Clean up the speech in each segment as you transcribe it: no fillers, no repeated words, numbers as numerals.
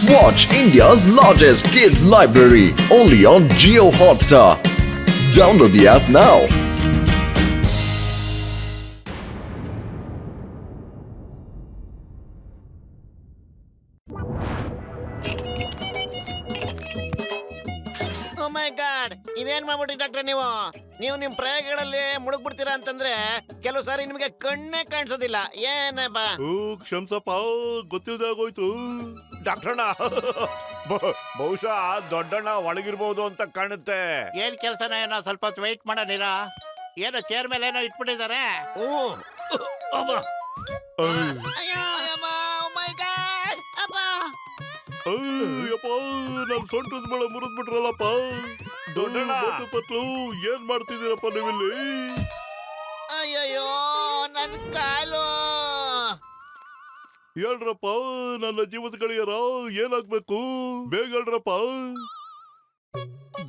Watch India's largest kids library only on Jio Hotstar. Download the app now. Oh my god, ಇದೇನ್ ಮಾಡ್ಬಿಟ್ರಿ ಡಾಕ್ಟ್ರೆ ನೀವು ನಿಮ್ ಪ್ರಯೋಗಗಳಲ್ಲಿ ಮುಳುಗ್ಬಿಡ್ತೀರಾ ಅಂತಂದ್ರೆ ಕೆಲವು ಸಾರಿ ನಿಮಗೆ ಕಣ್ಣೇ ಕಾಣಿಸೋದಿಲ್ಲ. ಏನಪ್ಪ? ಕ್ಷಮ್ಸಪ್ಪ, ಗೊತ್ತಿಲ್ಲದೆ ಆಗೋಯ್ತು. ಡಾಕ್ಟರ್ಣ, ಬಹುಶಃ ದೊಡ್ಡಣ್ಣ ಒಳಗಿರ್ಬೋದು ಅಂತ ಕಾಣುತ್ತೆ. ಏನ್ ಕೆಲ್ಸನ ಏನೋ ಸ್ವಲ್ಪ ಹೊತ್ತು ವೆಯ್ಟ್ ಮಾಡೋಣಿರಾ. ಏನೋ ಚೇರ್ ಮೇಲೆ ಏನೋ ಇಟ್ಬಿಟ್ಟಿದ್ದಾರೆ. ಅಯ್ಯೋ ಅಮ್ಮ, ಓ ಮೈ ಗಾಡ್, ಅಪ್ಪ. ಅಯ್ಯಪ್ಪ, ನನ್ ಸೊಂಟದ ಬಳ ಮುರಿದ್ಬಿಟ್ರಲ್ಲಪ್ಪ. ದೊಡ್ಡಣ್ಣ ಪತ್ಲು, ಏನ್ ಮಾಡ್ತಿದ್ದೀರಪ್ಪ ನೀವಿಲ್ಲಿ? ಅಯ್ಯಯ್ಯೋ, ನನ್ ಕಾಲು. ಹೇಳ್ರಪ್ಪ, ನನ್ನ ಜೀವದ ಗಳಿಯರ ಏನಾಗ್ಬೇಕು, ಬೇಗ ಹೇಳ್ರಪ್ಪ.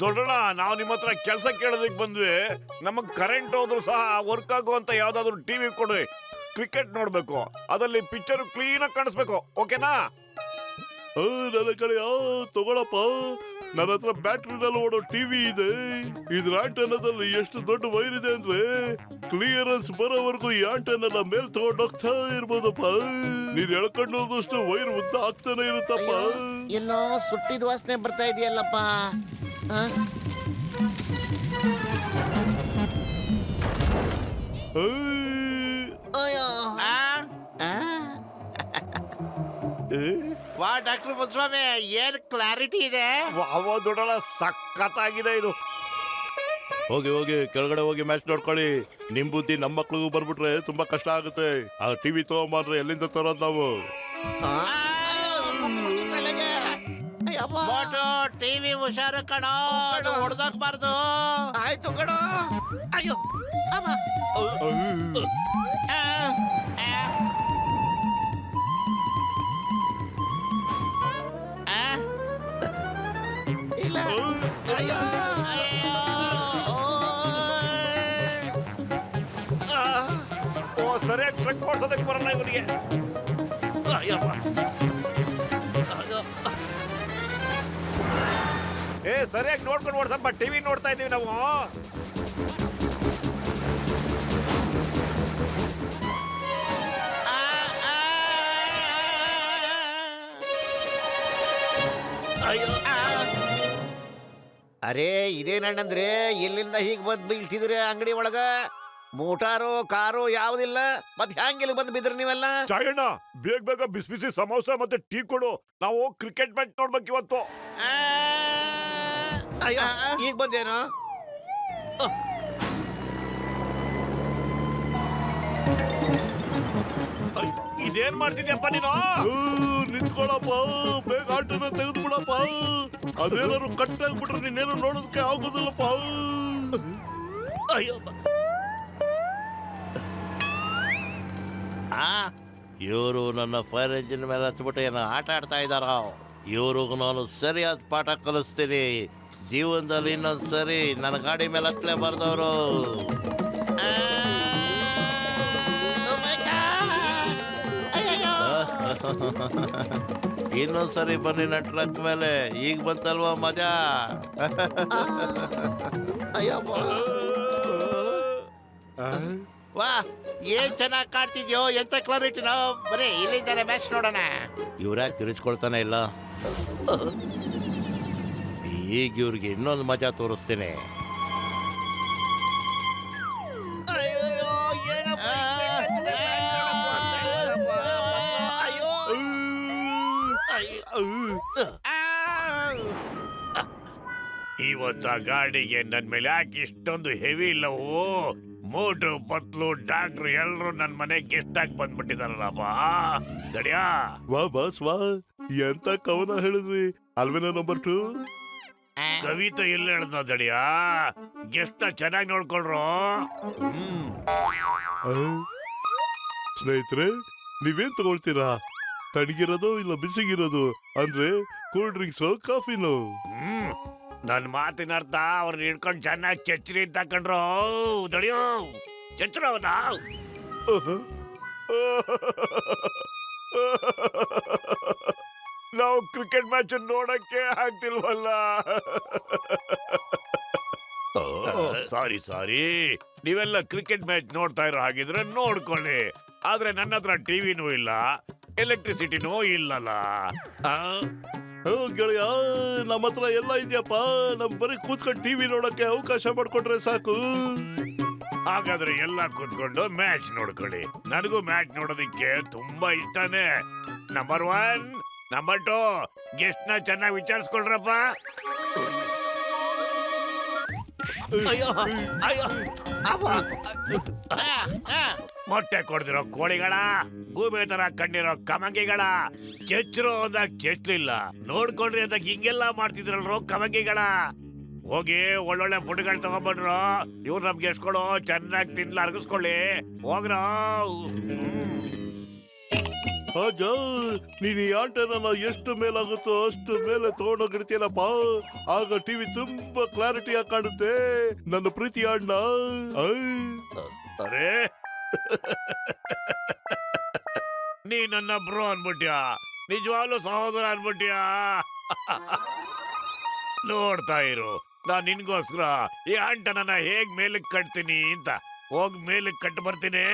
ದೊಡ್ಡಣ್ಣ, ನಾವು ನಿಮ್ಮ ಹತ್ರ ಕೆಲಸ ಕೇಳೋದಕ್ಕೆ ಬಂದ್ವಿ. ನಮಗ್ ಕರೆಂಟ್ ಹೋದ್ರು ಸಹ ವರ್ಕ್ ಆಗುವಂತ ಯಾವ್ದಾದ್ರು ಟಿವಿ ಕೊಡಿ. ಕ್ರಿಕೆಟ್ ನೋಡ್ಬೇಕು, ಅದ್ರಲ್ಲಿ ಪಿಕ್ಚರ್ ಕ್ಲೀನ್ ಆಗಿ ಕಾಣಿಸ್ಬೇಕು. ಓಕೆನಾ? ನನ್ನ ಕಡೆಯ ತಗೊಳಪ್ಪ. ನನ್ನ ಹತ್ರ ಬ್ಯಾಟ್ರಿನಲ್ಲಿ ಓಡೋ ಟಿವಿ ಇದೆ. ಇದ್ರ ಆಂಟೆನಾದಲ್ಲಿ ಎಷ್ಟು ದೊಡ್ಡ ವೈರ್ ಇದೆ ಅಂದ್ರೆ ಕ್ಲಿಯರೆನ್ಸ್ ಬರೋವರೆಗೂ ಈ ಆಂಟೆನ ಮೇಲ್ ತಗೊಂಡೋಗ್ತಾ ಇರ್ಬೋದಪ್ಪ. ನೀನ್ ಎಳ್ಕೊಂಡು ಹೋದಷ್ಟು ವೈರ್ ಉದ್ದ ಆಗ್ತಾನೆ ಇರುತ್ತಪ್ಪ. ಎಲ್ಲೋ ಸುಟ್ಟಿದ ವಾಸನೆ ಬರ್ತಾ ಇದೆಯಲ್ಲಪ್ಪ. ಅಯ್ಯೋ, ವಾ ಡಾಕ್ಟರ್ ಮುಸ್ವಾಮಿ, ಏನ್ ಕ್ಲಾರಿಟಿ ಇದೆ. ದೊಡ್ಡಲ್ಲ, ಸಖತ್ತಾಗಿದೆ ಇದು. ಹೋಗಿ ಹೋಗಿ ಕೆಳಗಡೆ ಹೋಗಿ ಮ್ಯಾಚ್ ನೋಡ್ಕೊಳ್ಳಿ. ನಿಮ್ ಬುದ್ಧಿ ನಮ್ಮ ಮಕ್ಳಿಗೂ ಬರ್ಬಿಟ್ರೆ ತುಂಬಾ ಕಷ್ಟ ಆಗುತ್ತೆ. ಆ ಟಿವಿ ತಗೊಂಬಂದ್ರೆ ಎಲ್ಲಿಂದ ತರೋದ್ ನಾವು? ಮೋಟು ಟಿವಿ ಹುಷಾರು ಕಣೋ, ಅದು ಹೊಡೆದಾಕ್ಬಾರ್ದು. ಆಯ್ತು ಕಣೋ. ಅಯ್ಯೋ ಅಮ್ಮ. ಇಲ್ಲ. ಅಯ್ಯೋ. ಓ, ಸರಿಯಾಗಿ ಟ್ರಕ್ ಓಡಿಸೋದಕ್ಕೆ ಬರಲ್ಲ ಇವನಿಗೆ. ಏ, ಸರಿಯಾಗಿ ನೋಡ್ಕೊಂಡು ಓಡ್ಸಪ್ಪ, ಟಿವಿ ನೋಡ್ತಾ ಇದೀವಿ ನಾವು. ಅರೇ, ಇದೇನಣ್ಣಂದ್ರೆ ಎಲ್ಲಿಂದ ಹೀಗ್ ಬಂದ್ ಬೀಳ್ತಿದ್ರೆ ಅಂಗಡಿ ಒಳಗ? ಮೋಟಾರು ಕಾರು ಯಾವ್ದಿಲ್ಲ, ಮತ್ ಹ್ಯಾಂಗೆಲ್ಲ ಬಂದ್ ಬಿದ್ರಿ ನೀವೆಲ್ಲ? ಚಾಯಣ್ಣ, ಬೇಗ ಬೇಗ ಬಿಸಿ ಬಿಸಿ ಸಮೋಸ ಮತ್ತೆ ಟೀ ಕೊಡು. ನಾವು ಕ್ರಿಕೆಟ್ ಮ್ಯಾಚ್ ನೋಡ್ಬೇಕು ಇವತ್ತು. ಅಯ್ಯೋ, ಈಗ ಬಂದೇನು? ಇದೇನ್ ಮಾಡ್ತಿದ್ಯಪ್ಪ ನೀನು? ನಿಂತ್ಕೊಳಪ್ಪ, ಬೇಗ ಆಟನ ತೆಗೆದು ಬಿಡಪ್ಪ. ಅದೇನಾದ್ರು ಕಟ್ ಆಗ್ಬಿಟ್ರೆ ನೀನೇನು ನೋಡೋದಕ್ಕೆ ಆಗೋದಿಲ್ಲಪ್ಪ. ಅಯ್ಯೋ, ಇವರು ನನ್ನ ಫೈರ್ ಇಂಜಿನ್ ಮೇಲೆ ಹತ್ಬಿಟ್ಟು ಏನೋ ಆಟ ಆಡ್ತಾ ಇದ್ದಾರ. ಇವ್ರಿಗೂ ನಾನು ಸರಿಯಾದ ಪಾಠ ಕಲಿಸ್ತೀನಿ. ಜೀವನದಲ್ಲಿ ಇನ್ನೊಂದು ಸರಿ ನನ್ನ ಗಾಡಿ ಮೇಲೆ ಹತ್ತಲೇ ಬರ್ದವರು. ಇನ್ನೊಂದ್ಸರಿ ಬನ್ನಿ ನನ್ನ ಟ್ರಕ್ ಮೇಲೆ. ಈಗ ಬಂತಲ್ವಾ ಮಜಾ? ವಾ, ಏನ್ ಚೆನ್ನಾಗಿ ಕಾಡ್ತಿದ್ಯೋ, ಎಂತ ಕ್ಲಾರಿಟಿ. ನಾವು ಬರೀ ಇಲ್ಲಿಂದಾನೆ ಮ್ಯಾಚ್ ನೋಡೋಣ. ಇವ್ರ್ಯಾಕೆ ತಿರುಚ್ಕೊಳ್ತಾನೆ ಇಲ್ಲ? ಈಗ ಇವ್ರಿಗೆ ಇನ್ನೊಂದು ಮಜಾ ತೋರಿಸ್ತೀನಿ. ಇವತ್ತ ಗಾಡಿಗೆ ನನ್ ಮೇಲೆ ಯಾಕೆ ಇಷ್ಟೊಂದು ಹೆವಿ ಇಲ್ಲವು? ಮೋಟು ಪತ್ಲು ಡಾಕ್ಟ್ರು ಎಲ್ರು ನನ್ ಮನೆಗೆ ಗೆಸ್ಟ್ ಆಗಿ ಬಂದ್ಬಿಟ್ಟಿದಾರಲ್ಲಪ್ಪ. ಗಡಿಯಾ, ವಾ ಬಾಸ್ ವಾ, ಎಂತ ಕವನ ಹೇಳಿದ್ರಿ ಅಲ್ವೇನೋ ನಂಬರ್ 2? ಕವಿತೆ ಎಲ್ಲ ಹೇಳಿದ್ನ ದಡಿಯಾ. ಗೆಸ್ಟ್ ನ ಚೆನ್ನಾಗಿ ನೋಡ್ಕೊಳ್ರು. ಸ್ನೇಹಿತರೆ, ನೀವೇನ್ ತಗೊಳ್ತೀರಾ? ತಣ್ಣಗಿರೋದು ಇಲ್ಲ ಬಿಸಿಗಿರೋದು? ಅಂದ್ರೆ ಕೂಲ್ ಡ್ರಿಂಕ್ಸು, ಕಾಫಿನೋ? ನನ್ ಮಾತಿನ ಅರ್ಥ ಅವ್ರನ್ನ ಹಿಡ್ಕೊಂಡು ಚೆನ್ನಾಗಿ ಚಚ್ಚರಿ ಅಂತ ಕಂಡ್ರು. ದಡಿಯೋ, ಚಚ್ಚರವನ. ನಾವು ಕ್ರಿಕೆಟ್ ಮ್ಯಾಚ್ ನೋಡಕ್ಕೆ ಆಗ್ತಿಲ್ವಲ್ಲ. ಸಾರಿ ನೀವೆಲ್ಲ ಕ್ರಿಕೆಟ್ ಮ್ಯಾಚ್ ನೋಡ್ತಾ ಇರೋ ಹಾಗಿದ್ರೆ ನೋಡ್ಕೊಳ್ಳಿ. ಆದ್ರೆ ನನ್ನ ಹತ್ರ ಟಿವಿನೂ ಇಲ್ಲ, ಎಲೆಕ್ಟ್ರಿಸಿಟಿನೂ ಇಲ್ಲಲ್ಲ. ಗೆಳೆಯ, ನಮ್ಮ ಹತ್ರ ಎಲ್ಲ ಇದೆಯಪ್ಪ. ನಮ್ ಬರೀ ಕೂತ್ಕೊಂಡು ಟಿವಿ ನೋಡಕ್ಕೆ ಅವಕಾಶ ಮಾಡ್ಕೊಟ್ರೆ ಸಾಕು. ಹಾಗಾದ್ರೆ ಎಲ್ಲ ಕೂತ್ಕೊಂಡು ಮ್ಯಾಚ್ ನೋಡ್ಕೊಳ್ಳಿ. ನನಗೂ ಮ್ಯಾಚ್ ನೋಡೋದಿಕ್ಕೆ ತುಂಬಾ ಇಷ್ಟನೇ. ನಂಬರ್ 1, ನಂಬರ್ 2 ಗೆಸ್ಟ್ ನ ಚೆನ್ನಾಗಿ ವಿಚಾರಿಸ್ಕೊಳ್ರಪ್ಪ. ಅಯ್ಯೋ ಅಯ್ಯೋ ಅಬ್ಬಾ. ಮೊಟ್ಟೆ ಕೊಡ್ದಿರೋ ಕೋಳಿಗಳ, ಗೂಬೆ ತರ ಕಣ್ಣಿರೋ ಕಮಂಗಿಗಳ, ಚೆಚ್ಚರು ಅಂದಾಗ ಚೆಚ್ಚಲಿಲ್ಲ, ನೋಡ್ಕೊಂಡ್ರಿ ಅಂದಾಗ ಹಿಂಗೆಲ್ಲ ಮಾಡ್ತಿದ್ರಲ್ರೋ ಕಮಂಗಿಗಳ. ಹೋಗಿ ಒಳ್ಳೊಳ್ಳೆ ಫುಡ್ಗಳು ತಗೊಂಡ್ಬಂಡ್ರು. ಇವ್ರು ನಮ್ಗೆ ಎಷ್ಟ್ಕೊಡು, ಚೆನ್ನಾಗಿ ತಿನ್ಲ ಅರ್ಗಿಸ್ಕೊಳ್ಳಿ ಹೋಗ್ರ. ಅಜ್ಜ, ನೀನ್ ಈ ಆಂಟೆನ ಎಷ್ಟು ಮೇಲಾಗುತ್ತೋ ಅಷ್ಟು ಮೇಲೆ ತಗೊಂಡೋಗಿರ್ತೀನಪ್ಪ. ಆಗ ಟಿವಿ ತುಂಬಾ ಕ್ಲಾರಿಟಿಯಾಗಿ ಕಾಣುತ್ತೆ ನನ್ನ ಪ್ರೀತಿ ಅಣ್ಣ. ಅರೇ ನೀ ನನ್ನ ಬ್ರೋ ಅನ್ಬಿಟ್ಯಾ, ನಿಜವಾಗ್ಲೂ ಸಹೋದರ ಅನ್ಬಿಟ್ಯಾ. ನೋಡ್ತಾ ಇರು, ನಾನ್ ನಿನ್ಗೋಸ್ಕರ ಈ ಆಂಟನ ಹೇಗ್ ಮೇಲಕ್ ಕಟ್ತೀನಿ ಅಂತ. ಹೋಗ್ ಮೇಲಕ್ ಕಟ್ ಬರ್ತೀನಿ.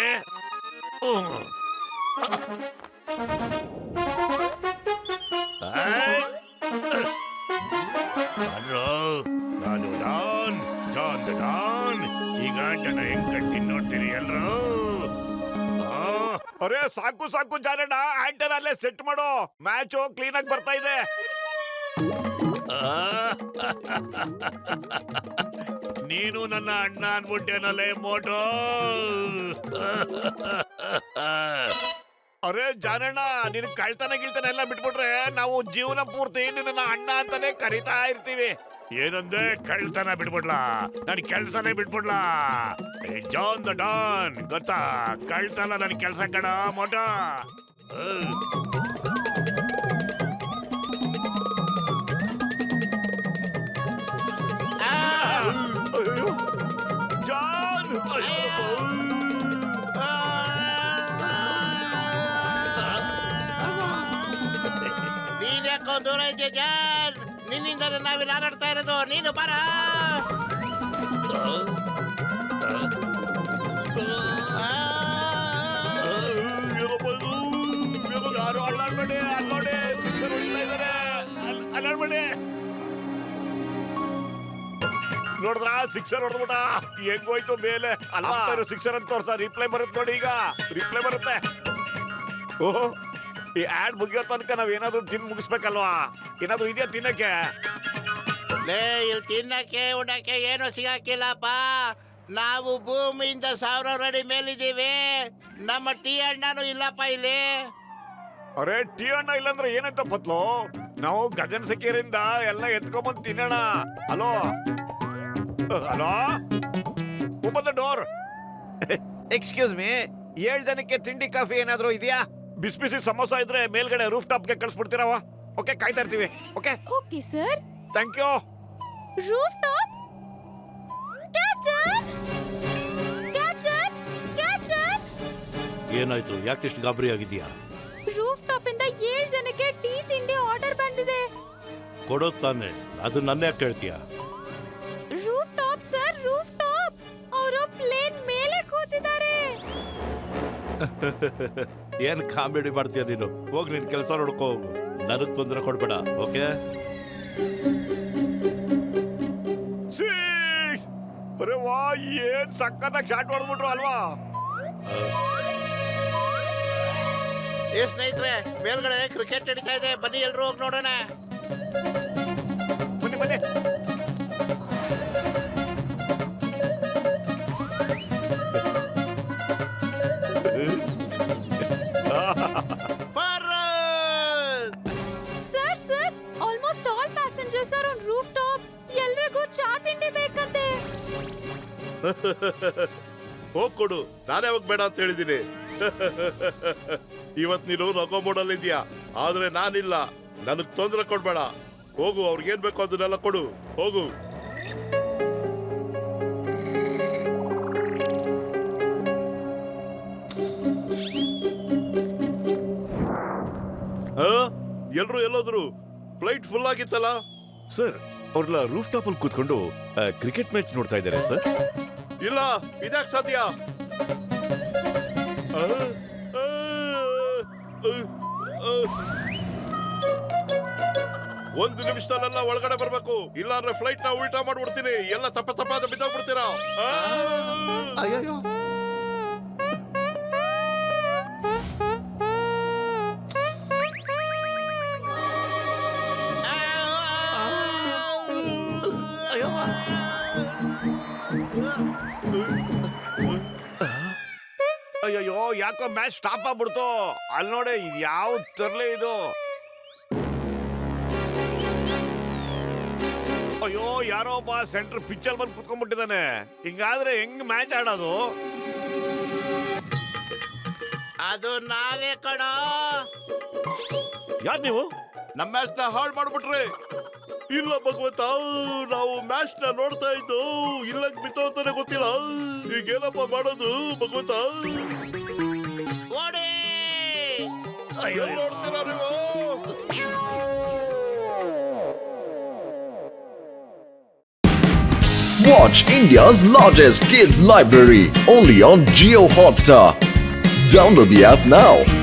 ನಾನು ಡಾನ್. ಈಗ ಆಂಟನ ಹೆಂಗ್ ಕಟ್ತೀನಿ ನೋಡ್ತೀನಿ ಎಲ್ರು. ಅರೇ ಸಾಕು ಜಾರಣ್ಣ, ಆಂಟನ ಅಲ್ಲೇ ಸೆಟ್ ಮಾಡೋ. ಮ್ಯಾಚ್ ಕ್ಲೀನ್ ಆಗಿ ಬರ್ತಾ ಇದೆ. ನೀನು ನನ್ನ ಅಣ್ಣ ಅನ್ಬಿಟ್ಟೇನಲ್ಲೇ ಮೋಟೋ. ಅರೆ ಜಾನಣ್ಣ, ನಿನ್ ಕಳ್ತನ ಗಿಳ್ತನ ಎಲ್ಲ ಬಿಟ್ಬಿಟ್ರೆ ನಾವು ಜೀವನ ಪೂರ್ತಿ ನಿನ್ನ ಅಣ್ಣ ಅಂತಾನೆ ಕರಿತಾ ಇರ್ತೀವಿ. ಏನಂದೆ? ಕಳ್ತನ ಬಿಟ್ಬಿಡ್ಲಾ? ನನ್ ಕೆಲ್ಸನೇ ಬಿಟ್ಬಿಡ್ಲಾ? ಜಾನ್ ದ ಡಾನ್ ಗೊತ್ತಾ? ಕಳ್ತನ ನನ್ ಕೆಲ್ಸ ಕಣ ಮೋಟೋ. ಜಾನ್, ನೀನ್ ಯಾಕೋ ದೂರ ಇದೆಯಾ ಜಾನ್? ನಿನ್ನಿಂದ ನಾವಿಲ್ಲಿ ಹಾರಾಡ್ತಾ ಇರೋದು. ನೀನು ಬರ. ಯಾರು ಅಲ್ಲಾಡ್ಬೇಡಿ, ಅಲ್ಲೋಡಿ, ಸಿಕ್ಸರ್ ಹೊಡಿತಾ ಇದ್ದಾರೆ. ಅಲ್ಲಾಡ್ಬೇಡಿ. ನೋಡಿದ್ರ ಸಿಕ್ಸರ್ ಹೊಡೆದ್ಬಿಟ್ಟ. ಹೆಂಗೋಯ್ತು ಮೇಲೆ ಅಲ್ವಾ? ಸಿಕ್ಸರ್ ಅಂತ ತೋರ್ಸ. ರಿಪ್ಲೈ ಬರುತ್ತೆ ನೋಡಿ, ಈಗ ರಿಪ್ಲೈ ಬರುತ್ತೆ. ಓಹೋ, ಈ ಆಡ್ ಮುಗಿಯೋ ತನಕ ನಾವ್ ಏನಾದ್ರು ತಿನ್ ಮುಗಿಸ್ಬೇಕಲ್ವಾ? ಏನಾದ್ರು ಇದೆಯಾ ತಿನ್ನಕ್ಕೆ? ಇಲ್ಲಿ ತಿನ್ನಕ್ಕೆ ಉಣ್ಣಕ್ಕೆ ಏನು ಸಿಗಾಕಿಲ್ಲಪ್ಪ. ನಾವು ಭೂಮಿಯಿಂದ 1000 ಅಡಿ ಮೇಲಿದ್ದೀವಿ. ನಮ್ಮ ಟೀ ಅಣ್ಣನೂ ಇಲ್ಲಪ್ಪ ಇಲ್ಲಿ. ಅರೆ ಟೀ ಅಣ್ಣ ಇಲ್ಲಂದ್ರೆ ಏನಂತ ಪತ್ಲು? ನಾವು ಗಗನ ಸಖಿಯರಿಂದ ಎಲ್ಲ ಎತ್ಕೊಂಬಂದ್ ತಿನ್ನೋಣ. Hello hello, open the door. Excuse me, 7 ಜನಕ್ಕೆ ತಿಂಡಿ ಕಾಫಿ ಏನಾದ್ರು ಇದೆಯಾ? ಬಿಸಿ ಬಿಸಿ ಸಮೋಸ ಇದ್ರೆ ಮೇಲ್ಗಡೆ ರೂಫ್ ಟಾಪ್ಗೆ ಕಳ್ಸ್ಬಿಡ್ತೀರವ? ಓಕೆ, ಕಾಯ್ತಾ ಇರ್ತೀವಿ. Okay okay sir. Thank you. Roof top captain, captain, captain. ಏನಾಯ್ತು? ಯಾಕೆ ಇಷ್ಟು ಗಾಬರಿ ಆಗಿದ್ಯಾ? ರೂಫ್ ಟಾಪ್ ಇಂದ 7 ಜನಕ್ಕೆ ಟೀ ತಿಂಡಿ ಆರ್ಡರ್ ಬಂದಿದೆ. ಕೊಡೋದ್ ತಾನೆ, ಅದು ನನ್ನ ಯಾಕೆ ಕೇಳ್ತೀಯ? Rooftop sir, rooftop. ಅವರು ಪ್ಲೇನ್ ಮೇಲೆ ಕೂತಿದ್ದಾರೆ. ಏನ್ ಕಾಮಿಡಿ ಮಾಡ್ತೀಯ ನೀನು? ಹೋಗ್ ನಿನ್ ಕೆಲಸ ನೋಡ್ಕೋ ಹೋಗು. ನನಗ್ ತೊಂದರೆ ಕೊಡ್ಬೇಡ, ಓಕೆ? ಅರೆ ವಾ, ಏನ್ ಸಕ್ಕತ್ತಾಗಿ ಶಾಟ್ ಹೊಡ್ಬಿಟ್ರು ಅಲ್ವಾ? ಸ್ನೇಹಿತರೆ, ಮೇಲ್ಗಡೆ ಕ್ರಿಕೆಟ್ ನಡೀತಾ ಇದೆ. ಬನ್ನಿ ಎಲ್ರು ಹೋಗಿ ನೋಡೋಣ. ಬನ್ನಿ ಬನ್ನಿ. Sir sir, almost all passengers are on roof top. ಎಲ್ರಿಗೂ ಚಾ ತಿಂಡಿ ಬೇಕಂತೆ. ಹೋಗ್ ಕೊಡು. ನಾನೇ ಹೋಗ್ ಬೇಡ ಅಂತ ಹೇಳಿದೀನಿ. ಇವತ್ ನೀನು ನಗೋ ಮೋಡಲ್ ಇದೀಯಾ, ಆದ್ರೆ ನಾನಿಲ್ಲ. ನನಗ್ ತೊಂದರೆ ಕೊಡ್ಬೇಡ. ಹೋಗು, ಅವ್ರಿಗೇನ್ ಬೇಕೋ ಅದನ್ನೆಲ್ಲ ಕೊಡು. ಹೋಗು. ಎಲ್ರು ಎಲ್ಲೋದ್ರು? ಫ್ಲೈಟ್ ಫುಲ್ ಆಗಿತ್ತಲ್ಲ. ಸರ್ ಅವ್ರೆಲ್ಲ ರೂಫ್ ಟಾಪ್ ಅಲ್ಲಿ ಕೂತ್ಕೊಂಡು ಕ್ರಿಕೆಟ್ ಮ್ಯಾಚ್ ನೋಡ್ತಾ ಇದ್ದಾರೆ ಸರ್. ಇಲ್ಲ, ಇದ್ಯಾಕ್ ಸಾಧ್ಯ? ಆ, ಆ, ಆ, ಒಂದು ನಿಮಿಷದಲ್ಲೆಲ್ಲ ಒಳಗಡೆ ಬರ್ಬೇಕು, ಇಲ್ಲಾಂದ್ರೆ ಫ್ಲೈಟ್ ನ ಉಲ್ಟಾ ಮಾಡ್ಬಿಡ್ತೀನಿ. ಎಲ್ಲ ತಪ್ಪಾದ ಬಿದ್ದೋಗ್ಬಿಡ್ತೀರಾ. ಅಯ್ಯೋ ಅಯ್ಯಯ್ಯೋ ಯಾಕೋ ಮ್ಯಾಚ್ ಸ್ಟಾಪ್ ಆಗ್ಬಿಡ್ತು. ಅಲ್ಲಿ ನೋಡಿ ಇದು ಯಾವ ತರ್ಲೆ ಇದು. ಅಯ್ಯೋ ಯಾರೋ ಒಬ್ಬ ಸೆಂಟರ್ ಪಿಚ್ಚಲ್ ಬಂದು ಕುತ್ಕೊಂಡ್ಬಿಟ್ಟಿದ್ದಾನೆ. ಹಿಂಗಾದ್ರೆ ಹೆಂಗ್ ಮ್ಯಾಚ್ ಆಡೋದು? ಅದು ನಾವೇ ಕಣ. ಯಾರು ನೀವು? ನಮ್ಮ ಮ್ಯಾಚ್ ನ ಹಾಳು ಮಾಡ್ಬಿಟ್ರಿ. ಇಲ್ಲ ಭಗವಂತ, ನಾವು ಮ್ಯಾಚ್ ನ ನೋಡ್ತಾ ಇದ್ದು ಇಲ್ಲಕ್ ಬಿತ್ತು ಅಂತಾನೆ ಗೊತ್ತಿಲ್ಲ. ಈಗೇನಪ್ಪ ಮಾಡೋದು ಭಗವಂತ? ಓಡಿ! ಅಯ್ಯೋ ನೋಡ್ತೀರಾ ನೀವು? Watch India's largest kids library only on Geo Hotstar. Download the app now.